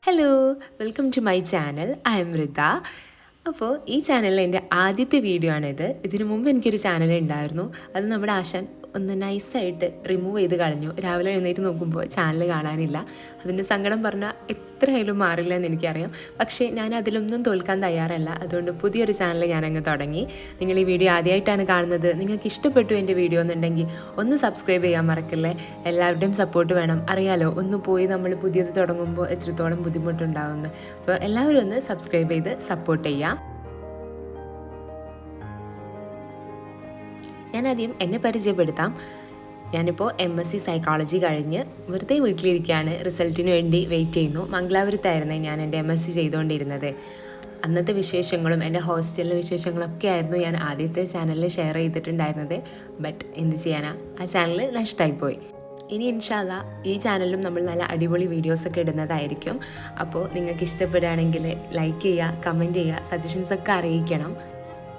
Hello, welcome to my channel. I am Rita. അപ്പോൾ ഈ ചാനലിൽ എൻ്റെ ആദ്യത്തെ വീഡിയോ ആണിത്. ഇതിനു മുമ്പ് എനിക്കൊരു ചാനൽ ഉണ്ടായിരുന്നു. അത് നമ്മുടെ ആശാൻ ഒന്ന് നൈസായിട്ട് റിമൂവ് ചെയ്ത് കളഞ്ഞു. രാവിലെ എഴുന്നേറ്റ് നോക്കുമ്പോൾ ചാനൽ കാണാനില്ല. അതിൻ്റെ സങ്കടം പറഞ്ഞാൽ എത്രയായാലും മാറില്ല എന്ന് എനിക്കറിയാം. പക്ഷേ ഞാൻ അതിലൊന്നും തോൽക്കാൻ തയ്യാറല്ല. അതുകൊണ്ട് പുതിയൊരു ചാനൽ ഞാനങ്ങ് തുടങ്ങി. നിങ്ങൾ ഈ വീഡിയോ ആദ്യമായിട്ടാണ് കാണുന്നത്, നിങ്ങൾക്ക് ഇഷ്ടപ്പെട്ടു എൻ്റെ വീഡിയോ എന്നുണ്ടെങ്കിൽ ഒന്ന് സബ്സ്ക്രൈബ് ചെയ്യാൻ മറക്കല്ലേ. എല്ലാവരുടെയും സപ്പോർട്ട് വേണം. അറിയാലോ, ഒന്ന് പോയി നമ്മൾ പുതിയത് തുടങ്ങുമ്പോൾ എത്രത്തോളം ബുദ്ധിമുട്ടുണ്ടാകുമെന്ന്. അപ്പോൾ എല്ലാവരും ഒന്ന് സബ്സ്ക്രൈബ് ചെയ്ത് സപ്പോർട്ട് ചെയ്യാം. ഞാൻ ആദ്യം എന്നെ പരിചയപ്പെടുത്താം. ഞാനിപ്പോൾ MSc സൈക്കോളജി കഴിഞ്ഞ് വെറുതെ വീട്ടിലിരിക്കുകയാണ്. റിസൾട്ടിന് വേണ്ടി വെയിറ്റ് ചെയ്യുന്നു. മംഗലാപുരത്തായിരുന്നേ ഞാൻ എൻ്റെ MSc ചെയ്തുകൊണ്ടിരുന്നത്. അന്നത്തെ വിശേഷങ്ങളും എൻ്റെ ഹോസ്റ്റലിലെ വിശേഷങ്ങളൊക്കെ ആയിരുന്നു ഞാൻ ആദ്യത്തെ ചാനലിൽ ഷെയർ ചെയ്തിട്ടുണ്ടായിരുന്നത്. ബട്ട് എന്ത് ചെയ്യാനാ, ആ ചാനൽ നഷ്ടമായിപ്പോയി. ഇനി ഇൻഷാ അല്ലാ ഈ ചാനലിലും നമ്മൾ നല്ല അടിപൊളി വീഡിയോസൊക്കെ ഇടുന്നതായിരിക്കും. അപ്പോൾ നിങ്ങൾക്ക് ഇഷ്ടപ്പെടുകയാണെങ്കിൽ ലൈക്ക് ചെയ്യുക, കമൻറ്റ് ചെയ്യുക, സജഷൻസൊക്കെ അറിയിക്കണം.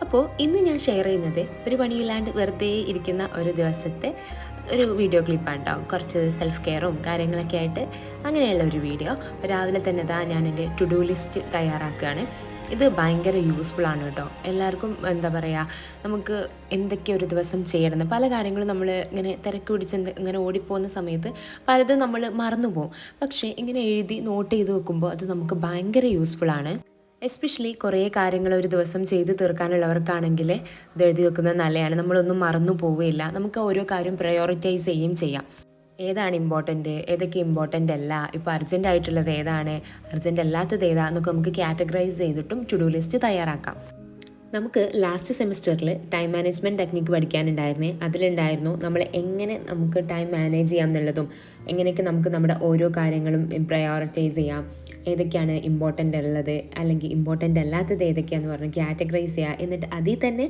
അപ്പോൾ ഇന്ന് ഞാൻ ഷെയർ ചെയ്യുന്നത് ഒരു പണിയില്ലാണ്ട് വെറുതെ ഇരിക്കുന്ന ഒരു ദിവസത്തെ ഒരു വീഡിയോ ക്ലിപ്പാണ് കേട്ടോ. കുറച്ച് സെൽഫ് കെയറും കാര്യങ്ങളൊക്കെ ആയിട്ട് അങ്ങനെയുള്ള ഒരു വീഡിയോ. രാവിലെ തന്നെ ഞാൻ എൻ്റെ ടു ഡു ലിസ്റ്റ് തയ്യാറാക്കുകയാണ്. ഇത് ഭയങ്കര യൂസ്ഫുൾ ആണ് കേട്ടോ. എല്ലാവർക്കും എന്താ പറയുക, നമുക്ക് എന്തൊക്കെ ഒരു ദിവസം ചെയ്യണമെന്ന് പല കാര്യങ്ങളും നമ്മൾ ഇങ്ങനെ തിരക്ക് പിടിച്ച് ഇങ്ങനെ ഓടിപ്പോകുന്ന സമയത്ത് പലതും നമ്മൾ മറന്നു പോകും. പക്ഷേ ഇങ്ങനെ എഴുതി നോട്ട് ചെയ്ത് വെക്കുമ്പോൾ അത് നമുക്ക് ഭയങ്കര യൂസ്ഫുൾ ആണ്. എസ്പെഷ്യലി കുറേ കാര്യങ്ങൾ ഒരു ദിവസം ചെയ്ത് തീർക്കാനുള്ളവർക്കാണെങ്കിൽ ഇത് എഴുതി വെക്കുന്നത് നല്ലതാണ്. നമ്മളൊന്നും മറന്നു പോവുകയില്ല. നമുക്ക് ഓരോ കാര്യം പ്രയോറിറ്റൈസ് ചെയ്യുകയും ചെയ്യാം. ഏതാണ് ഇമ്പോർട്ടൻറ്റ്, ഏതൊക്കെ ഇമ്പോർട്ടൻ്റ് അല്ല, ഇപ്പോൾ അർജൻ്റ് ആയിട്ടുള്ളത് ഏതാണ്, അർജൻ്റ് അല്ലാത്തത് ഏതാ എന്നൊക്കെ നമുക്ക് കാറ്റഗറൈസ് ചെയ്തിട്ടും ടു ഡു ലിസ്റ്റ് തയ്യാറാക്കാം. നമുക്ക് ലാസ്റ്റ് സെമിസ്റ്ററിൽ ടൈം മാനേജ്മെൻറ്റ് ടെക്നിക്ക് പഠിക്കാനുണ്ടായിരുന്നേ. അതിലുണ്ടായിരുന്നു നമ്മൾ എങ്ങനെ നമുക്ക് ടൈം മാനേജ് ചെയ്യാം എന്നുള്ളതും, എങ്ങനെയൊക്കെ നമുക്ക് നമ്മുടെ ഓരോ കാര്യങ്ങളും പ്രയോറിറ്റൈസ് ചെയ്യാം, ഏതൊക്കെയാണ് ഇമ്പോർട്ടൻ്റ് ഉള്ളത് അല്ലെങ്കിൽ ഇമ്പോർട്ടൻ്റ് അല്ലാത്തത് ഏതൊക്കെയാണെന്ന് പറഞ്ഞ് കാറ്റഗറൈസ് ചെയ്യുക. എന്നിട്ട് അതിൽ തന്നെ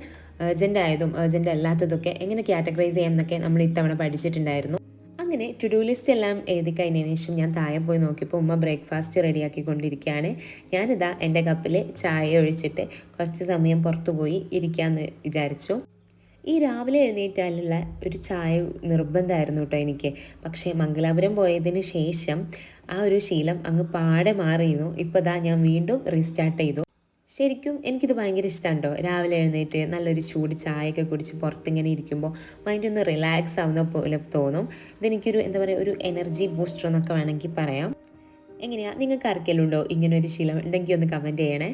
ഏർജൻ്റ് ആയതും ഏർജൻ്റ് അല്ലാത്തതൊക്കെ എങ്ങനെ കാറ്റഗറൈസ് ചെയ്യാം എന്നൊക്കെ നമ്മൾ ഇത്തവണ പഠിച്ചിട്ടുണ്ടായിരുന്നു. അങ്ങനെ ടു ഡു ലിസ്റ്റ് എല്ലാം എഴുതി കഴിഞ്ഞതിന് ശേഷം ഞാൻ താഴെ പോയി നോക്കിയപ്പോൾ ഉമ്മ ബ്രേക്ക്ഫാസ്റ്റ് റെഡിയാക്കിക്കൊണ്ടിരിക്കുകയാണ്. ഞാനിതാ എൻ്റെ കപ്പിൽ ചായ ഒഴിച്ചിട്ട് കുറച്ച് സമയം പുറത്തു പോയി ഇരിക്കാമെന്ന് വിചാരിച്ചു. ഈ രാവിലെ എഴുന്നേറ്റാലുള്ള ഒരു ചായ നിർബന്ധമായിരുന്നു കേട്ടോ എനിക്ക്. പക്ഷേ മംഗലാപുരം പോയതിന് ശേഷം ആ ഒരു ശീലം അങ്ങ് പാടെ മാറിയിരുന്നു. ഇപ്പോൾ ഞാൻ വീണ്ടും റീസ്റ്റാർട്ട് ചെയ്തു. ശരിക്കും എനിക്കിത് ഭയങ്കര ഇഷ്ടമാണ് കേട്ടോ. രാവിലെ എഴുന്നേറ്റ് നല്ലൊരു ചൂട് ചായയൊക്കെ കുടിച്ച് പുറത്തിങ്ങനെ ഇരിക്കുമ്പോൾ മൈൻഡ് ഒന്ന് റിലാക്സ് ആവുന്ന പോലെ തോന്നും. ഇതെനിക്കൊരു എന്താ പറയുക, ഒരു എനർജി ബൂസ്റ്റർ എന്നൊക്കെ വേണമെങ്കിൽ പറയാം. എങ്ങനെയാണ്, നിങ്ങൾക്ക് ആർക്കെങ്കിലും ഉണ്ടോ ഇങ്ങനൊരു ശീലം? ഉണ്ടെങ്കിൽ ഒന്ന് കമൻറ്റ് ചെയ്യണേ.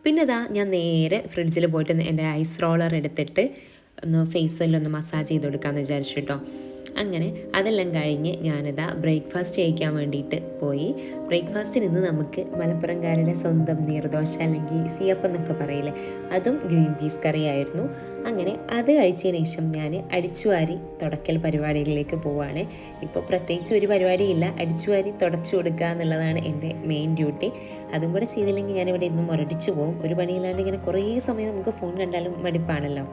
പിന്നെ ഞാൻ നേരെ ഫ്രിഡ്ജിൽ പോയിട്ട് എൻ്റെ ഐസ് റോളർ എടുത്തിട്ട് ഒന്ന് ഫേസിലൊന്ന് മസാജ് ചെയ്ത് കൊടുക്കാമെന്ന് വിചാരിച്ചു കേട്ടോ. അങ്ങനെ അതെല്ലാം കഴിഞ്ഞ് ഞാനിതാ ബ്രേക്ക്ഫാസ്റ്റ് കഴിക്കാൻ വേണ്ടിയിട്ട് പോയി. ബ്രേക്ക്ഫാസ്റ്റിന് ഇന്ന് നമുക്ക് മലപ്പുറംകാരുടെ സ്വന്തം നീർദോശ അല്ലെങ്കിൽ സിയപ്പം എന്നൊക്കെ പറയില്ലേ, അതും ഗ്രീൻ പീസ് കറിയായിരുന്നു. അങ്ങനെ അത് കഴിച്ചതിന് ശേഷം ഞാൻ അടിച്ചുവാരി തുടക്കൽ പരിപാടികളിലേക്ക് പോവുകയാണ്. ഇപ്പോൾ പ്രത്യേകിച്ച് ഒരു പരിപാടിയില്ല, അടിച്ചുവാരി തുടച്ചു കൊടുക്കുക എന്നുള്ളതാണ് എൻ്റെ മെയിൻ ഡ്യൂട്ടി. അതും കൂടെ ചെയ്തില്ലെങ്കിൽ ഞാനിവിടെ ഇന്നും മുരടിച്ചു പോകും. ഒരു പണിയില്ലാണ്ട് ഇങ്ങനെ കുറേ സമയം നമുക്ക് ഫോൺ കണ്ടാലും മടുപ്പാണല്ലോ.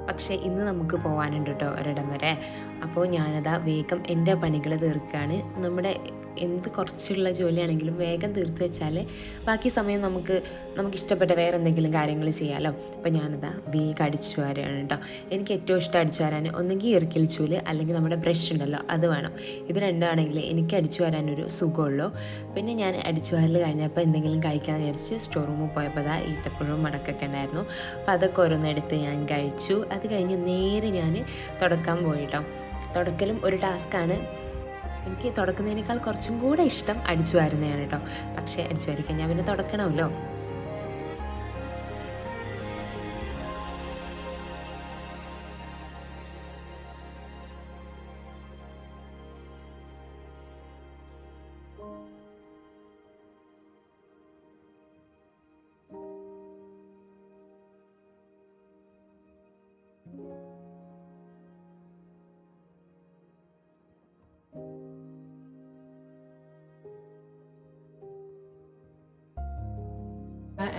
പക്ഷേ ഇന്ന് നമുക്ക് പോകാനുണ്ട് കേട്ടോ ഒരിടം വരെ. അപ്പോൾ ഞാനതാ വേഗം എൻ്റെ പണികൾ തീർക്കുകയാണ്. നമ്മുടെ എന്ത് കുറച്ചുള്ള ജോലിയാണെങ്കിലും വേഗം തീർത്ത് വെച്ചാൽ ബാക്കി സമയം നമുക്കിഷ്ടപ്പെട്ട വേറെ എന്തെങ്കിലും കാര്യങ്ങൾ ചെയ്യാമല്ലോ. അപ്പോൾ ഞാനതാ വേഗം അടിച്ചു വാരുകയാണ് കേട്ടോ. എനിക്ക് ഏറ്റവും ഇഷ്ടം അടിച്ചു വാരാൻ ഒന്നെങ്കിൽ ഇറുക്കിൽ ചൂല് അല്ലെങ്കിൽ നമ്മുടെ ബ്രഷ് ഉണ്ടല്ലോ, അത് വേണം. ഇത് രണ്ടാണെങ്കിൽ എനിക്ക് അടിച്ചു വാരാനൊരു സുഖമുള്ളൂ. പിന്നെ ഞാൻ അടിച്ചു വാരൽ കഴിഞ്ഞപ്പോൾ എന്തെങ്കിലും കഴിക്കാമെന്ന് വിചാരിച്ച് സ്റ്റോർ റൂമിൽ പോയപ്പോൾ ഈത്തപ്പഴവും മടക്കൊക്കെ ഉണ്ടായിരുന്നു. അപ്പോൾ അതൊക്കെ ഓരോന്നെടുത്ത് ഞാൻ കഴിച്ചു. അത് കഴിഞ്ഞ് നേരെ ഞാൻ തുടക്കാൻ പോയിട്ടോ. തുടക്കലും ഒരു ടാസ്ക്കാണ്. എനിക്ക് തുടക്കുന്നതിനേക്കാൾ കുറച്ചും കൂടെ ഇഷ്ടം അടിച്ചു വാരുന്നതാണ് കേട്ടോ. പക്ഷേ അടിച്ചു വാരിക്കഴിഞ്ഞാൽ പിന്നെ തുടക്കണമല്ലോ.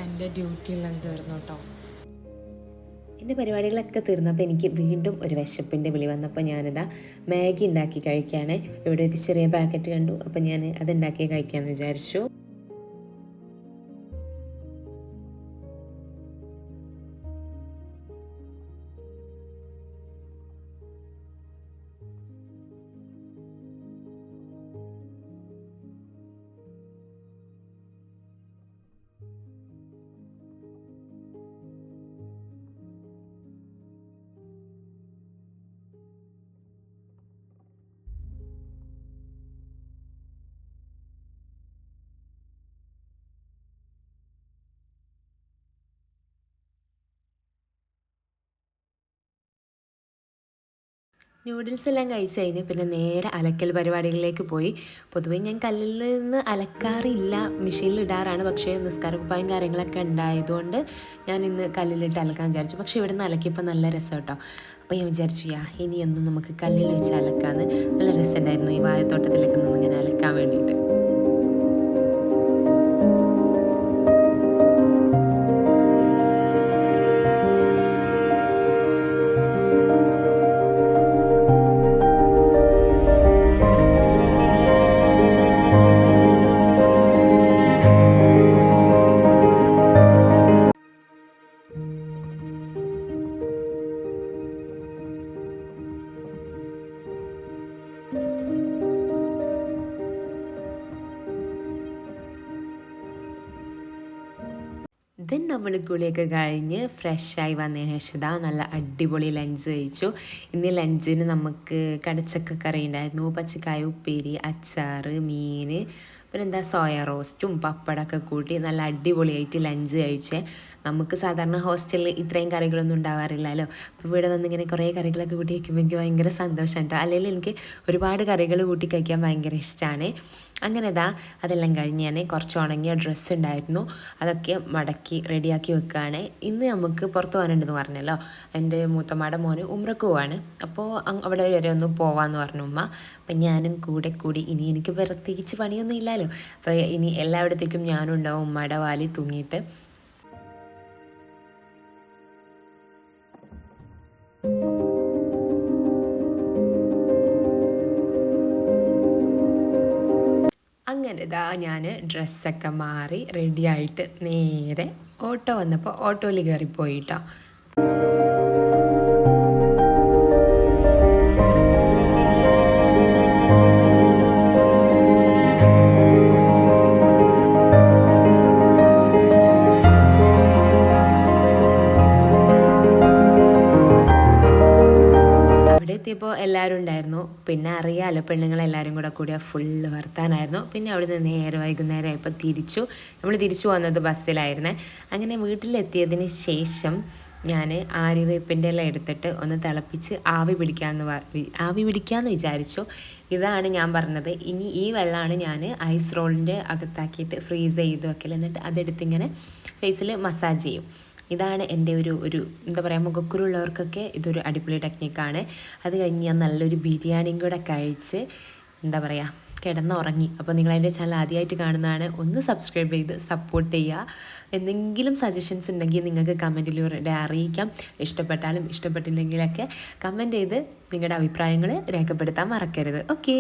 എൻ്റെ ഡ്യൂട്ടിയെല്ലാം തീർന്നു കേട്ടോ. എൻ്റെ പരിപാടികളൊക്കെ തീർന്നപ്പോൾ എനിക്ക് വീണ്ടും ഒരു വിശപ്പിൻ്റെ വിളി വന്നപ്പോൾ ഞാനിതാ മാഗി ഉണ്ടാക്കി കഴിക്കുകയാണ്. ഇവിടെ ഒരു ചെറിയ പാക്കറ്റ് കണ്ടു, അപ്പോൾ ഞാൻ അത് ഉണ്ടാക്കി കഴിക്കാമെന്ന് വിചാരിച്ചു. നൂഡിൽസ് എല്ലാം കഴിച്ച് കഴിഞ്ഞ് പിന്നെ നേരെ അലക്കൽ പരിപാടികളിലേക്ക് പോയി. പൊതുവേ ഞാൻ കല്ലിൽ നിന്ന് അലക്കാറില്ല, മെഷീനിൽ ഇടാറാണ്. പക്ഷേ നിസ്കാരക്കുപ്പായും കാര്യങ്ങളൊക്കെ ഉണ്ടായതുകൊണ്ട് ഞാൻ ഇന്ന് കല്ലിലിട്ട് അലക്കാൻ വിചാരിച്ചു. പക്ഷേ ഇവിടെ നിന്ന് അലക്കിയപ്പോൾ നല്ല രസം കേട്ടോ. അപ്പോൾ ഞാൻ വിചാരിച്ചു ഇനിയൊന്നും നമുക്ക് കല്ലിൽ വെച്ച് അലക്കാമെന്ന്. നല്ല രസമുണ്ടായിരുന്നു ഈ വാഴത്തോട്ടത്തിലേക്ക് നിന്ന് ഇങ്ങനെ അലക്കാൻ വേണ്ടിയിട്ട്. ദെൻ നമ്മൾ കുളിയൊക്കെ കഴിഞ്ഞ് ഫ്രഷായി വന്നതിന് ശേഷം നല്ല അടിപൊളി ലഞ്ച് കഴിച്ചു. ഇന്ന് ലഞ്ചിന് നമുക്ക് കടച്ചക്ക കറി ഉണ്ടായിരുന്നു, പച്ചക്കായ ഉപ്പേരി, അച്ചാർ, മീൻ, പിന്നെ എന്താ സോയ റോസ്റ്റും പപ്പടമൊക്കെ കൂട്ടി നല്ല അടിപൊളിയായിട്ട് ലഞ്ച് കഴിച്ചേ. നമുക്ക് സാധാരണ ഹോസ്റ്റലിൽ ഇത്രയും കറികളൊന്നും ഉണ്ടാവാറില്ലല്ലോ. അപ്പോൾ ഇവിടെ വന്ന് ഇങ്ങനെ കുറേ കറികളൊക്കെ കൂട്ടി വയ്ക്കുമ്പോൾ എനിക്ക് ഭയങ്കര സന്തോഷം കേട്ടോ. അല്ലെങ്കിൽ എനിക്ക് ഒരുപാട് കറികൾ കൂട്ടി കഴിക്കാൻ ഭയങ്കര ഇഷ്ടമാണ്. അങ്ങനെ അതെല്ലാം കഴിഞ്ഞ് ഞാൻ കുറച്ച് ഉണങ്ങിയ ഡ്രസ്സ് ഉണ്ടായിരുന്നു, അതൊക്കെ മടക്കി റെഡിയാക്കി വെക്കുകയാണ്. ഇന്ന് നമുക്ക് പുറത്ത് പോകാനുണ്ടെന്ന് പറഞ്ഞല്ലോ. എൻ്റെ മൂത്തമ്മയുടെ മോന് ഉംറക്ക് പോവാണ്. അപ്പോൾ അവിടെ വരെ ഒന്ന് പോവാമെന്ന് പറഞ്ഞു ഉമ്മ. അപ്പം ഞാനും കൂടി ഇനി എനിക്ക് പ്രത്യേകിച്ച് പണിയൊന്നും ഇല്ലല്ലോ. അപ്പോൾ ഇനി എല്ലായിടത്തേക്കും ഞാനും ഉണ്ടാവും ഉമ്മയുടെ വാലി തൂങ്ങിയിട്ട്. അങ്ങനെ ഞാൻ ഡ്രസ്സൊക്കെ മാറി റെഡിയായിട്ട് നേരെ ഓട്ടോ വന്നപ്പോൾ ഓട്ടോയിൽ കയറിപ്പോയിട്ടോ. എത്തിയപ്പോൾ എല്ലാവരും ഉണ്ടായിരുന്നു. പിന്നെ അറിയാമല്ലോ പെണ്ണുങ്ങളെല്ലാവരും കൂടിയ ഫുള്ള് വർത്താനായിരുന്നു. പിന്നെ അവിടുന്ന് നേരെ വൈകുന്നേരം ആയപ്പോൾ നമ്മൾ തിരിച്ചു വന്നത് ബസ്സിലായിരുന്നേ. അങ്ങനെ വീട്ടിലെത്തിയതിന് ശേഷം ഞാൻ ആര്യവേപ്പിൻ്റെ എല്ലാം എടുത്തിട്ട് ഒന്ന് തിളപ്പിച്ച് ആവി പിടിക്കാമെന്ന് വിചാരിച്ചു. ഇതാണ് ഞാൻ പറഞ്ഞത്. ഇനി ഈ വെള്ളമാണ് ഞാൻ ഐസ് റോളിൻ്റെ അകത്താക്കിയിട്ട് ഫ്രീസ് ചെയ്ത് വെക്കൽ. എന്നിട്ട് അതെടുത്തിങ്ങനെ ഫേസിൽ മസാജ് ചെയ്യും. ഇതാണ് എൻ്റെ ഒരു എന്താ പറയുക, മുഖക്കുരുള്ളവർക്കൊക്കെ ഇതൊരു അടിപൊളി ടെക്നിക്കാണ്. അത് കഴിഞ്ഞ് ഞാൻ നല്ലൊരു ബിരിയാണിയും കൂടെ കഴിച്ച് എന്താ പറയുക കിടന്നുറങ്ങി. അപ്പോൾ നിങ്ങളെൻ്റെ ചാനൽ ആദ്യമായിട്ട് കാണുന്നതാണ്, ഒന്ന് സബ്സ്ക്രൈബ് ചെയ്ത് സപ്പോർട്ട് ചെയ്യുക. എന്തെങ്കിലും സജഷൻസ് ഉണ്ടെങ്കിൽ നിങ്ങൾക്ക് കമൻറ്റിലൂടെ അറിയിക്കാം. ഇഷ്ടപ്പെട്ടാലും ഇഷ്ടപ്പെട്ടില്ലെങ്കിലൊക്കെ കമൻറ്റ് ചെയ്ത് നിങ്ങളുടെ അഭിപ്രായങ്ങൾ രേഖപ്പെടുത്താൻ മറക്കരുത്. ഓക്കേ.